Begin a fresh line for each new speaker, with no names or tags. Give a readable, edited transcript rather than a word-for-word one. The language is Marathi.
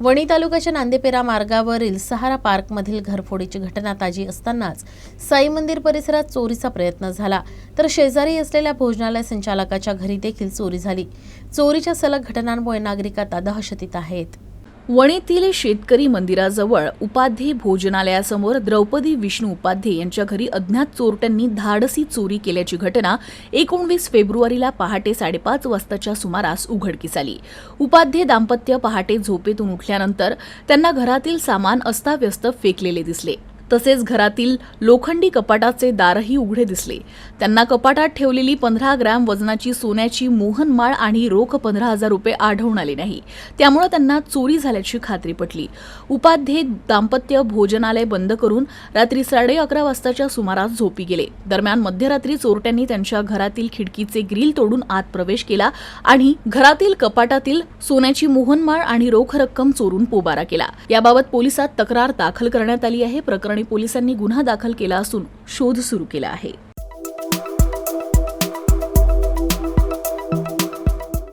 वणी तालुक्याच्या नांदेपेरा मार्गावरील सहारा पार्कमधील घरफोडीची घटना ताजी असतानाच साई मंदिर परिसरात चोरीचा प्रयत्न झाला, तर शेजारी असलेल्या भोजनालय संचालकाच्या घरी देखील चोरी झाली। चोरीच्या सलग घटनांमुळे नागरिक आता दहशतीत आहेत।
वणीतील शेतकरी मंदिराजवळ उपाध्ये भोजनालयासमोर द्रौपदी विष्णू उपाध्ये यांच्या घरी अज्ञात चोरट्यांनी धाडसी चोरी केल्याची घटना 19 फेब्रुवारीला पहाटे 5:30 वाजताच्या सुमारास उघडकीस आली। उपाध्ये दाम्पत्य पहाटे झोपेतून उठल्यानंतर त्यांना घरातील सामान अस्ताव्यस्त फेकलेले दिसले। तसेच घरातील लोखंडी कपाटाचे दारही उघडे दिसले। त्यांना कपाटात ठेवलेली 15 ग्रॅम वजनाची सोन्याची मोहनमाळ आणि रोख 15,000 रुपये आढळून आले नाही। त्यामुळे त्यांना चोरी झाल्याची खात्री पटली। उपाध्ये दाम्पत्य भोजनालय बंद करून रात्री 11:30 वाजताच्या सुमारास झोपी गेले। दरम्यान मध्यरात्री चोरट्यांनी त्यांच्या घरातील खिडकीचे ग्रिल तोडून आत प्रवेश केला आणि घरातील कपाटातील सोन्याची मोहनमाळ आणि रोख रक्कम चोरून पोबारा केला। याबाबत पोलिसात तक्रार दाखल करण्यात आली आहे। प्रकरणी पोलिसांनी गुन्हा दाखल केला असून शोध सुरू केला आहे।